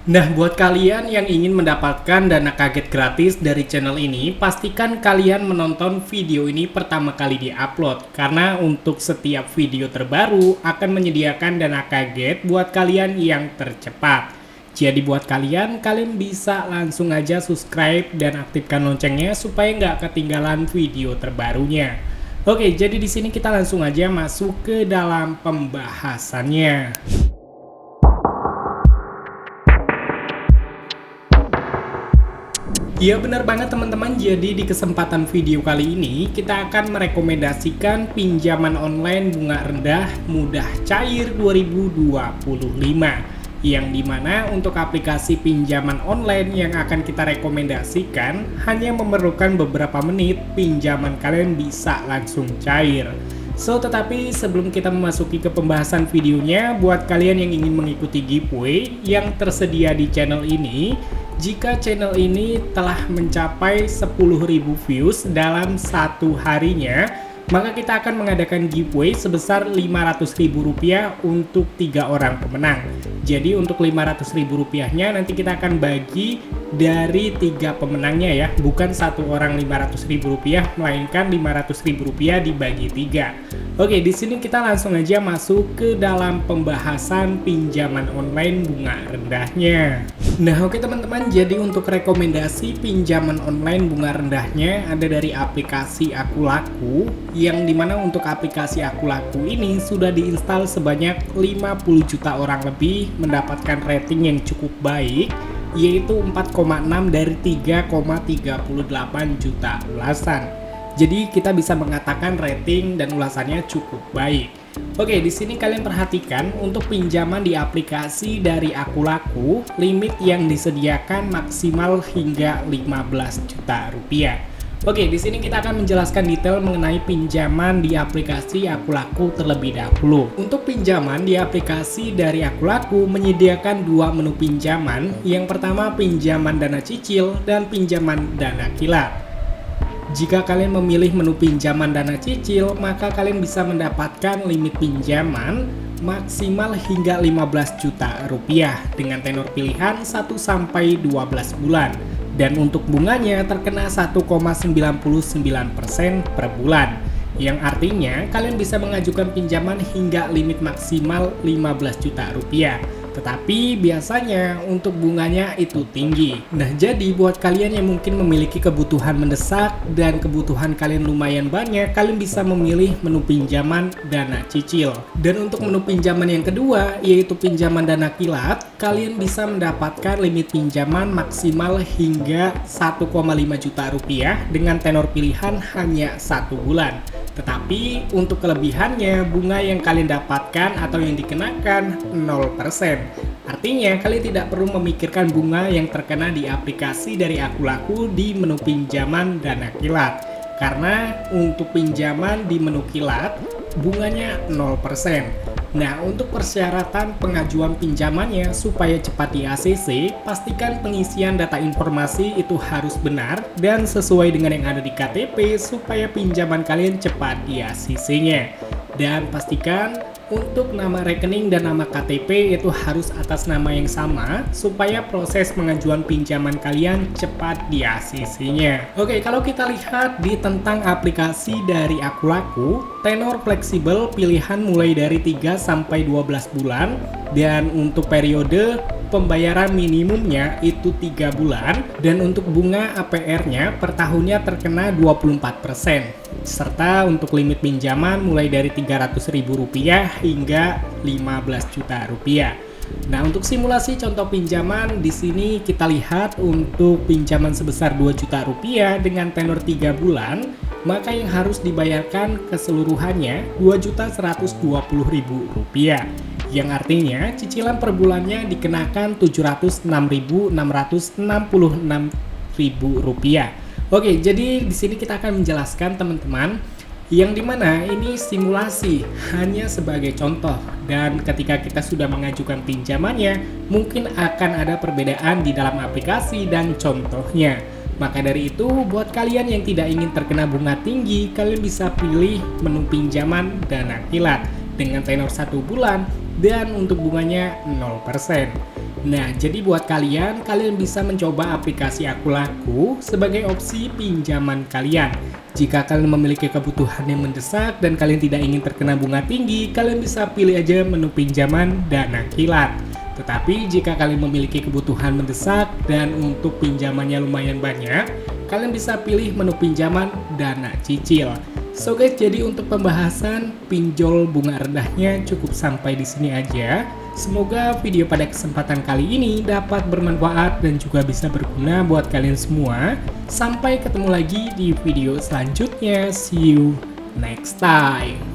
Nah, buat kalian yang ingin mendapatkan dana kaget gratis dari channel ini, pastikan kalian menonton video ini pertama kali di-upload. Karena untuk setiap video terbaru akan menyediakan dana kaget buat kalian yang tercepat. Jadi buat kalian bisa langsung aja subscribe dan aktifkan loncengnya supaya nggak ketinggalan video terbarunya. Oke, jadi di sini kita langsung aja masuk ke dalam pembahasannya. Iya benar banget teman-teman, jadi di kesempatan video kali ini kita akan merekomendasikan pinjaman online bunga rendah mudah cair 2025. Yang dimana untuk aplikasi pinjaman online yang akan kita rekomendasikan hanya memerlukan beberapa menit pinjaman kalian bisa langsung cair. Tetapi sebelum kita memasuki ke pembahasan videonya, buat kalian yang ingin mengikuti giveaway yang tersedia di channel ini, jika channel ini telah mencapai 10.000 views dalam satu harinya, maka kita akan mengadakan giveaway sebesar Rp500.000 untuk 3 orang pemenang. Jadi untuk Rp500.000-nya nanti kita akan bagi dari 3 pemenangnya ya, bukan satu orang Rp500.000, melainkan Rp500.000 dibagi 3. Oke, di sini kita langsung aja masuk ke dalam pembahasan pinjaman online bunga rendahnya. Nah, oke teman-teman, jadi untuk rekomendasi pinjaman online bunga rendahnya ada dari aplikasi Akulaku, yang dimana untuk aplikasi Akulaku ini sudah diinstal sebanyak 50 juta orang lebih, mendapatkan rating yang cukup baik, yaitu 4,6 dari 3,38 juta ulasan. Jadi kita bisa mengatakan rating dan ulasannya cukup baik. Oke, di sini kalian perhatikan untuk pinjaman di aplikasi dari Akulaku, limit yang disediakan maksimal hingga 15 juta rupiah. Oke, di sini kita akan menjelaskan detail mengenai pinjaman di aplikasi Akulaku terlebih dahulu. Untuk pinjaman di aplikasi dari Akulaku menyediakan 2 menu pinjaman. Yang pertama pinjaman dana cicil dan pinjaman dana kilat. Jika kalian memilih menu pinjaman dana cicil, maka kalian bisa mendapatkan limit pinjaman maksimal hingga 15 juta rupiah dengan tenor pilihan 1 sampai 12 bulan. Dan untuk bunganya terkena 1,99% per bulan. Yang artinya kalian bisa mengajukan pinjaman hingga limit maksimal 15 juta rupiah. Tetapi biasanya untuk bunganya itu tinggi. Nah, jadi buat kalian yang mungkin memiliki kebutuhan mendesak dan kebutuhan kalian lumayan banyak, kalian bisa memilih menu pinjaman dana cicil. Dan untuk menu pinjaman yang kedua, yaitu pinjaman dana kilat, kalian bisa mendapatkan limit pinjaman maksimal hingga 1,5 juta rupiah dengan tenor pilihan hanya 1 bulan. Tetapi untuk kelebihannya, bunga yang kalian dapatkan atau yang dikenakan 0%. Artinya kalian tidak perlu memikirkan bunga yang terkena di aplikasi dari Akulaku di menu pinjaman dana kilat. Karena untuk pinjaman di menu kilat, bunganya 0%. Nah, untuk persyaratan pengajuan pinjamannya supaya cepat di ACC, pastikan pengisian data informasi itu harus benar dan sesuai dengan yang ada di KTP supaya pinjaman kalian cepat di ACC-nya. Dan pastikan untuk nama rekening dan nama KTP itu harus atas nama yang sama supaya proses pengajuan pinjaman kalian cepat di ACC-nya. Oke, kalau kita lihat di tentang aplikasi dari Akulaku, tenor fleksibel pilihan mulai dari 3 sampai 12 bulan dan untuk periode pembayaran minimumnya itu 3 bulan dan untuk bunga APR-nya per tahunnya terkena 24%. Serta untuk limit pinjaman mulai dari Rp300.000 hingga 15 juta rupiah. Nah, untuk simulasi contoh pinjaman di sini kita lihat untuk pinjaman sebesar 2 juta rupiah dengan tenor 3 bulan, maka yang harus dibayarkan keseluruhannya Rp2.120.000. Yang artinya cicilan per bulannya dikenakan Rp706.666.000. Oke, jadi di sini kita akan menjelaskan teman-teman yang dimana ini simulasi hanya sebagai contoh dan ketika kita sudah mengajukan pinjamannya mungkin akan ada perbedaan di dalam aplikasi dan contohnya. Maka dari itu buat kalian yang tidak ingin terkena bunga tinggi, kalian bisa pilih menu pinjaman dana kilat dengan tenor 1 bulan dan untuk bunganya 0%. Nah, jadi buat kalian bisa mencoba aplikasi Aku Laku sebagai opsi pinjaman kalian. Jika kalian memiliki kebutuhan yang mendesak dan kalian tidak ingin terkena bunga tinggi, kalian bisa pilih aja menu pinjaman Dana Kilat. Tetapi jika kalian memiliki kebutuhan mendesak dan untuk pinjamannya lumayan banyak, kalian bisa pilih menu pinjaman Dana Cicil. So guys, jadi untuk pembahasan pinjol bunga rendahnya cukup sampai di sini aja. Semoga video pada kesempatan kali ini dapat bermanfaat dan juga bisa berguna buat kalian semua. Sampai ketemu lagi di video selanjutnya. See you next time.